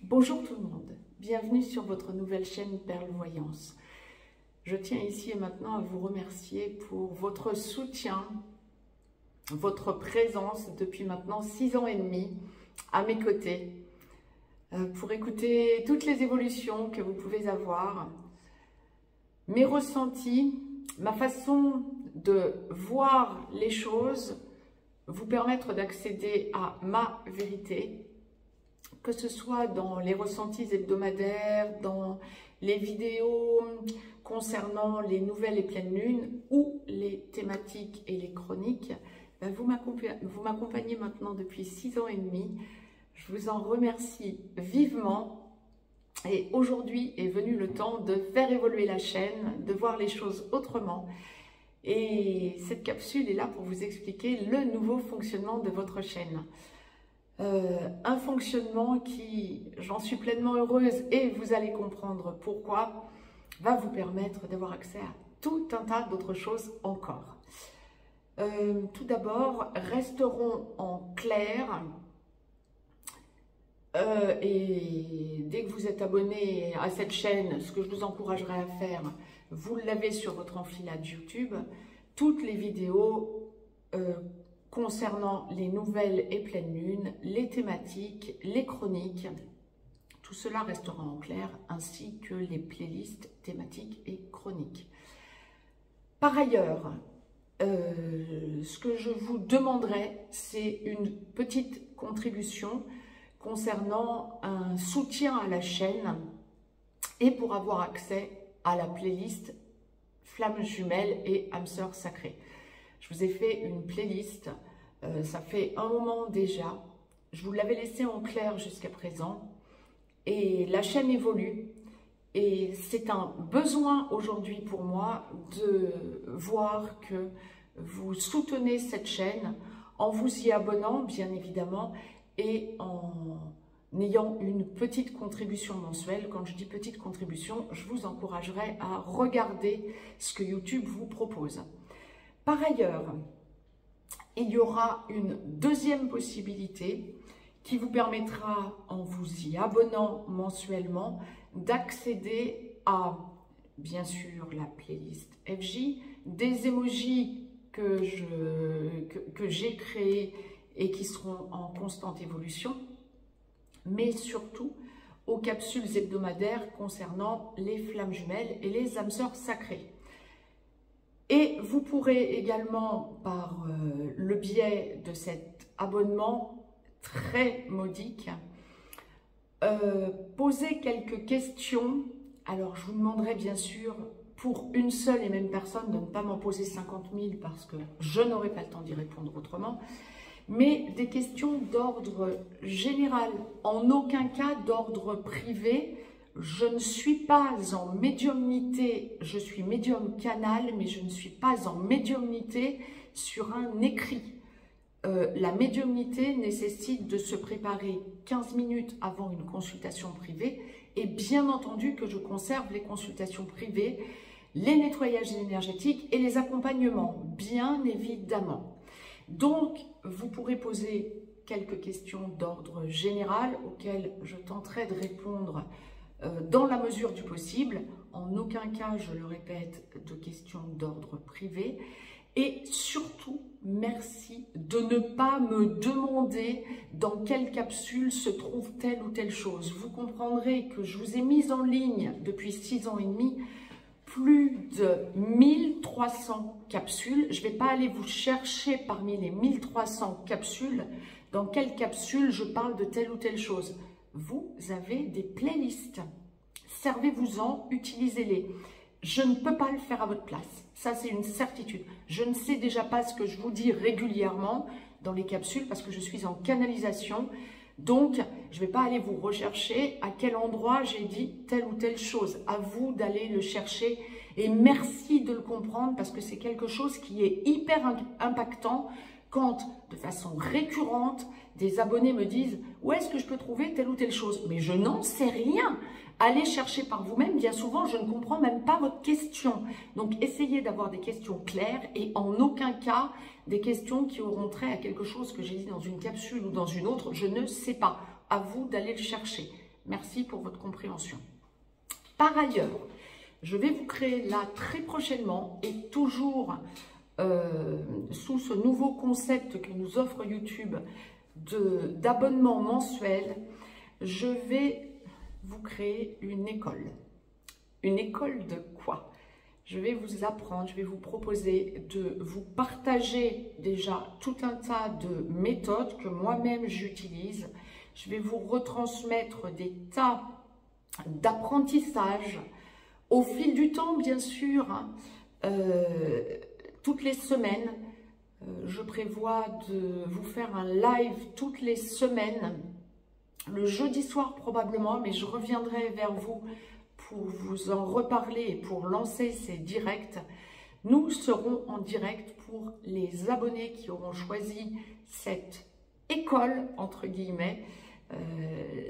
Bonjour tout le monde, bienvenue sur votre nouvelle chaîne Perle Voyance. Je tiens ici et maintenant à vous remercier pour votre soutien, votre présence depuis maintenant 6 ans et demi à mes côtés, pour écouter toutes les évolutions que vous pouvez avoir, mes ressentis, ma façon de voir les choses, vous permettre d'accéder à ma vérité, que ce soit dans les ressentis hebdomadaires, dans les vidéos concernant les nouvelles et pleines lunes ou les thématiques et les chroniques. Vous m'accompagnez maintenant depuis 6 ans et demi. Je vous en remercie vivement. Et aujourd'hui est venu le temps de faire évoluer la chaîne, de voir les choses autrement. Et cette capsule est là pour vous expliquer le nouveau fonctionnement de votre chaîne. Un fonctionnement qui, j'en suis pleinement heureuse et vous allez comprendre pourquoi, va vous permettre d'avoir accès à tout un tas d'autres choses encore. Tout d'abord, resterons en clair et dès que vous êtes abonné à cette chaîne, ce que je vous encouragerai à faire, vous l'avez sur votre enfilade YouTube, toutes les vidéos concernant les nouvelles et pleines lunes, les thématiques, les chroniques, tout cela restera en clair, ainsi que les playlists thématiques et chroniques. Par ailleurs, ce que je vous demanderai, c'est une petite contribution concernant un soutien à la chaîne et pour avoir accès à la playlist Flammes jumelles et âmes sœurs sacrées. Je vous ai fait une playlist, ça fait un moment déjà, je vous l'avais laissé en clair jusqu'à présent et la chaîne évolue et c'est un besoin aujourd'hui pour moi de voir que vous soutenez cette chaîne en vous y abonnant bien évidemment et en ayant une petite contribution mensuelle. Quand je dis petite contribution, je vous encouragerai à regarder ce que YouTube vous propose. Par ailleurs, il y aura une deuxième possibilité qui vous permettra, en vous y abonnant mensuellement, d'accéder à, bien sûr, la playlist FJ, des emojis que j'ai créés et qui seront en constante évolution, mais surtout aux capsules hebdomadaires concernant les flammes jumelles et les âmes sœurs sacrées. Et vous pourrez également, par le biais de cet abonnement très modique, poser quelques questions. Alors, je vous demanderai bien sûr, pour une seule et même personne, de ne pas m'en poser 50 000 parce que je n'aurai pas le temps d'y répondre autrement, mais des questions d'ordre général, en aucun cas d'ordre privé. Je ne suis pas en médiumnité, je suis médium canal, mais je ne suis pas en médiumnité sur un écrit. La médiumnité nécessite de se préparer 15 minutes avant une consultation privée et bien entendu que je conserve les consultations privées, les nettoyages énergétiques et les accompagnements, bien évidemment. Donc, vous pourrez poser quelques questions d'ordre général auxquelles je tenterai de répondre dans la mesure du possible. En aucun cas, je le répète, de questions d'ordre privé. Et surtout, merci de ne pas me demander dans quelle capsule se trouve telle ou telle chose. Vous comprendrez que je vous ai mis en ligne depuis 6 ans et demi plus de 1300 capsules. Je ne vais pas aller vous chercher parmi les 1300 capsules dans quelle capsule je parle de telle ou telle chose. Vous avez des playlists. Servez-vous-en, utilisez-les. Je ne peux pas le faire à votre place. Ça, c'est une certitude. Je ne sais déjà pas ce que je vous dis régulièrement dans les capsules parce que je suis en canalisation. Donc, je ne vais pas aller vous rechercher à quel endroit j'ai dit telle ou telle chose. À vous d'aller le chercher et merci de le comprendre parce que c'est quelque chose qui est hyper impactant quand, de façon récurrente, des abonnés me disent « Où est-ce que je peux trouver telle ou telle chose ?» Mais je n'en sais rien. Allez chercher par vous-même. Bien souvent, je ne comprends même pas votre question. Donc, essayez d'avoir des questions claires et en aucun cas des questions qui auront trait à quelque chose que j'ai dit dans une capsule ou dans une autre. Je ne sais pas. À vous d'aller le chercher. Merci pour votre compréhension. Par ailleurs, je vais vous créer là très prochainement et toujours sous ce nouveau concept que nous offre YouTube d'abonnement mensuel, je vais vous créer une école. Une école de quoi? Je vais vous apprendre, je vais vous proposer de vous partager déjà tout un tas de méthodes que moi-même j'utilise. Je vais vous retransmettre des tas d'apprentissage au fil du temps, bien sûr, hein, toutes les semaines. Je prévois de vous faire un live toutes les semaines, le jeudi soir probablement, mais je reviendrai vers vous pour vous en reparler et pour lancer ces directs. Nous serons en direct pour les abonnés qui auront choisi cette école, entre guillemets.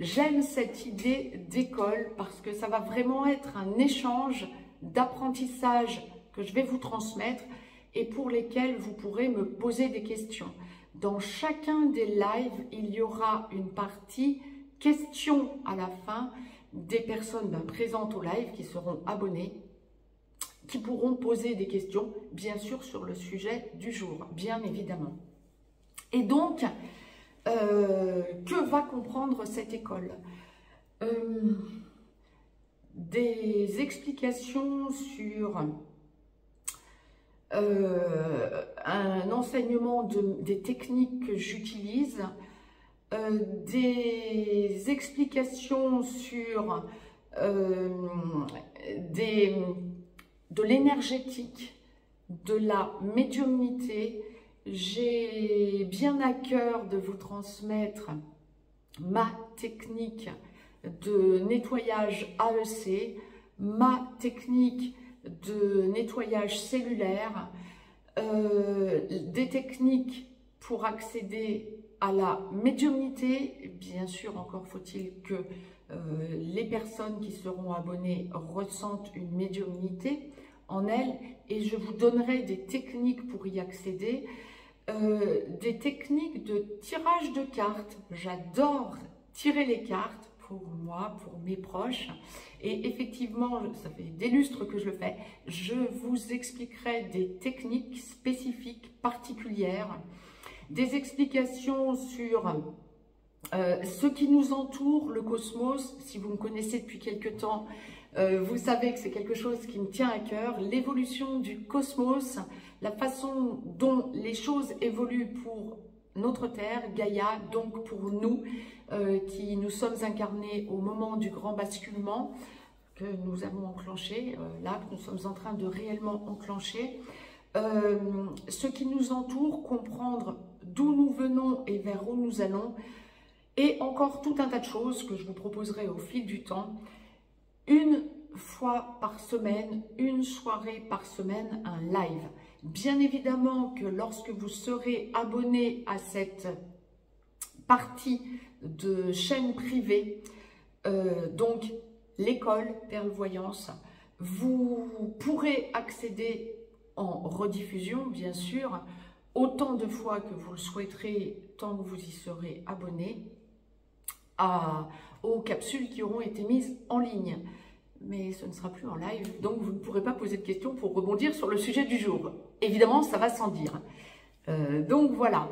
J'aime cette idée d'école parce que ça va vraiment être un échange d'apprentissage que je vais vous transmettre et pour lesquels vous pourrez me poser des questions. Dans chacun des lives, il y aura une partie questions à la fin des personnes présentes au live qui seront abonnées, qui pourront poser des questions, bien sûr, sur le sujet du jour, bien évidemment. Et donc, que va comprendre cette école? Des explications sur un enseignement des techniques que j'utilise, des explications sur de l'énergétique, de la médiumnité. J'ai bien à cœur de vous transmettre ma technique de nettoyage AEC, ma technique de nettoyage cellulaire, des techniques pour accéder à la médiumnité. Bien sûr, encore faut-il que les personnes qui seront abonnées ressentent une médiumnité en elles, et je vous donnerai des techniques pour y accéder, des techniques de tirage de cartes. J'adore tirer les cartes pour moi, pour mes proches, et effectivement, ça fait des lustres que je le fais. Je vous expliquerai des techniques spécifiques, particulières, des explications sur ce qui nous entoure, le cosmos. Si vous me connaissez depuis quelque temps, vous savez que c'est quelque chose qui me tient à cœur, l'évolution du cosmos, la façon dont les choses évoluent pour notre Terre, Gaïa, donc pour nous, qui nous sommes incarnés au moment du grand basculement que nous avons enclenché, là, que nous sommes en train de réellement enclencher. Ce qui nous entoure, comprendre d'où nous venons et vers où nous allons, et encore tout un tas de choses que je vous proposerai au fil du temps. Une fois par semaine, une soirée par semaine, un live. Bien évidemment que lorsque vous serez abonné à cette partie de chaîne privée, donc l'école Perle Voyance, vous pourrez accéder en rediffusion, bien sûr, autant de fois que vous le souhaiterez, tant que vous y serez abonné, aux capsules qui auront été mises en ligne. Mais ce ne sera plus en live, donc vous ne pourrez pas poser de questions pour rebondir sur le sujet du jour. Évidemment, ça va sans dire. Donc voilà.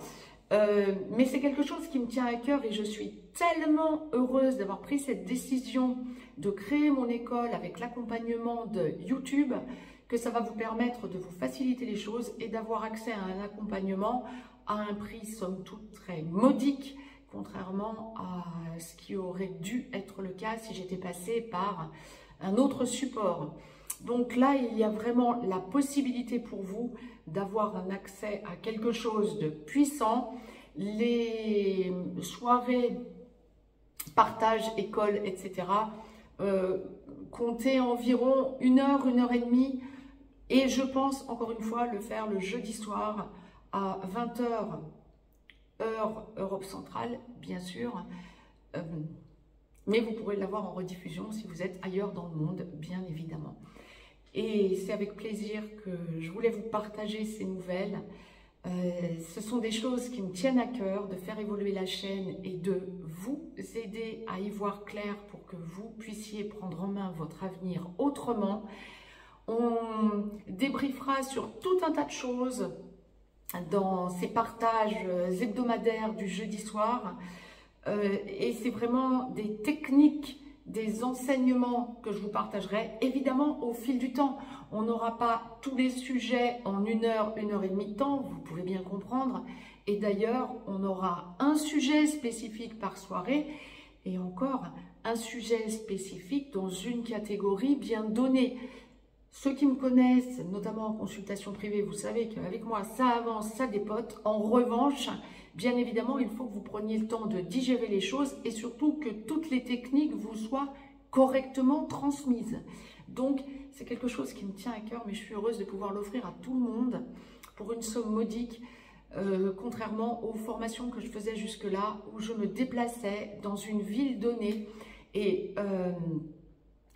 Mais c'est quelque chose qui me tient à cœur et je suis tellement heureuse d'avoir pris cette décision de créer mon école avec l'accompagnement de YouTube, que ça va vous permettre de vous faciliter les choses et d'avoir accès à un accompagnement à un prix somme toute très modique, contrairement à ce qui aurait dû être le cas si j'étais passée par un autre support. Donc là, il y a vraiment la possibilité pour vous d'avoir un accès à quelque chose de puissant. Les soirées, partage, école, etc. Comptez environ 1 heure, 1 heure et demie. Et je pense, encore une fois, le faire le jeudi soir à 20 h, heure Europe centrale, bien sûr. Mais vous pourrez l'avoir en rediffusion si vous êtes ailleurs dans le monde, bien évidemment. Et c'est avec plaisir que je voulais vous partager ces nouvelles. Ce sont des choses qui me tiennent à cœur, de faire évoluer la chaîne et de vous aider à y voir clair pour que vous puissiez prendre en main votre avenir autrement. On débriefera sur tout un tas de choses dans ces partages hebdomadaires du jeudi soir. Et c'est vraiment des techniques, des enseignements que je vous partagerai, évidemment au fil du temps. On n'aura pas tous les sujets en 1 heure, 1 heure et demie de temps, vous pouvez bien comprendre. Et d'ailleurs, on aura un sujet spécifique par soirée et encore un sujet spécifique dans une catégorie bien donnée. Ceux qui me connaissent, notamment en consultation privée, vous savez qu'avec moi, ça avance, ça dépote. En revanche, bien évidemment, il faut que vous preniez le temps de digérer les choses et surtout que toutes les techniques vous soient correctement transmises. Donc, c'est quelque chose qui me tient à cœur, mais je suis heureuse de pouvoir l'offrir à tout le monde pour une somme modique, contrairement aux formations que je faisais jusque-là, où je me déplaçais dans une ville donnée et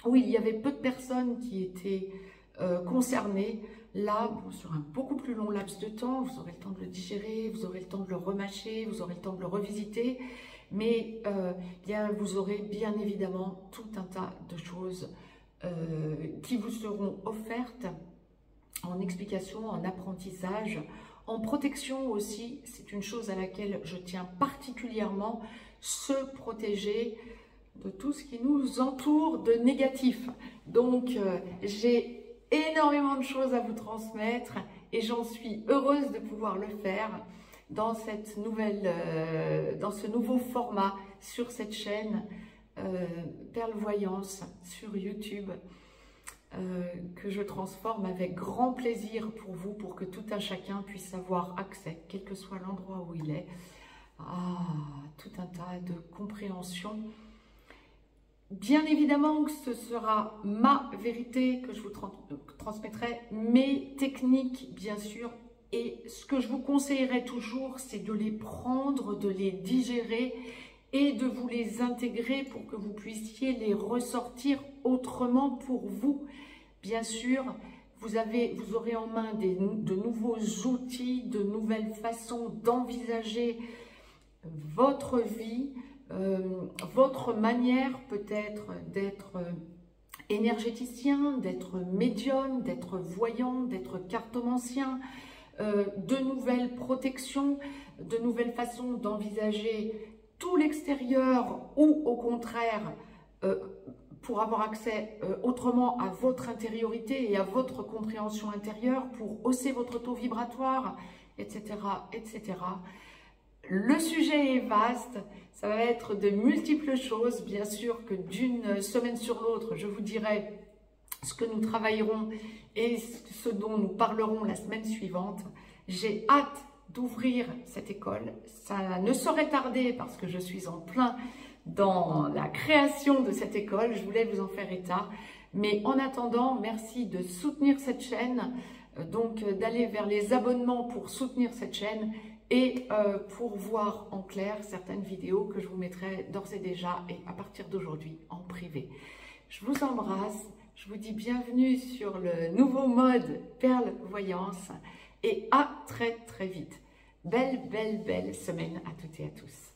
où il y avait peu de personnes qui étaient concernées. Là, bon, sur un beaucoup plus long laps de temps, vous aurez le temps de le digérer, vous aurez le temps de le remâcher, vous aurez le temps de le revisiter, mais bien, vous aurez bien évidemment tout un tas de choses qui vous seront offertes en explication, en apprentissage, en protection aussi. C'est une chose à laquelle je tiens particulièrement, se protéger de tout ce qui nous entoure de négatif. Donc, j'ai énormément de choses à vous transmettre et j'en suis heureuse de pouvoir le faire dans cette nouvelle, dans ce nouveau format sur cette chaîne Perle Voyance sur YouTube que je transforme avec grand plaisir pour vous, pour que tout un chacun puisse avoir accès, quel que soit l'endroit où il est, à tout un tas de compréhension. Bien évidemment que ce sera ma vérité que je vous transmettrai, mes techniques bien sûr, et ce que je vous conseillerais toujours, c'est de les prendre, de les digérer et de vous les intégrer pour que vous puissiez les ressortir autrement pour vous. Bien sûr, vous aurez en main de nouveaux outils, de nouvelles façons d'envisager votre vie, votre manière peut-être d'être énergéticien, d'être médium, d'être voyant, d'être cartomancien, de nouvelles protections, de nouvelles façons d'envisager tout l'extérieur ou au contraire pour avoir accès autrement à votre intériorité et à votre compréhension intérieure, pour hausser votre taux vibratoire, etc., etc. Le sujet est vaste, ça va être de multiples choses, bien sûr que d'une semaine sur l'autre, je vous dirai ce que nous travaillerons et ce dont nous parlerons la semaine suivante. J'ai hâte d'ouvrir cette école, ça ne saurait tarder parce que je suis en plein dans la création de cette école, je voulais vous en faire état. Mais en attendant, merci de soutenir cette chaîne, donc d'aller vers les abonnements pour soutenir cette chaîne et pour voir en clair certaines vidéos que je vous mettrai d'ores et déjà et à partir d'aujourd'hui en privé. Je vous embrasse, je vous dis bienvenue sur le nouveau mode Perle Voyance et à très très vite. Belle semaine à toutes et à tous.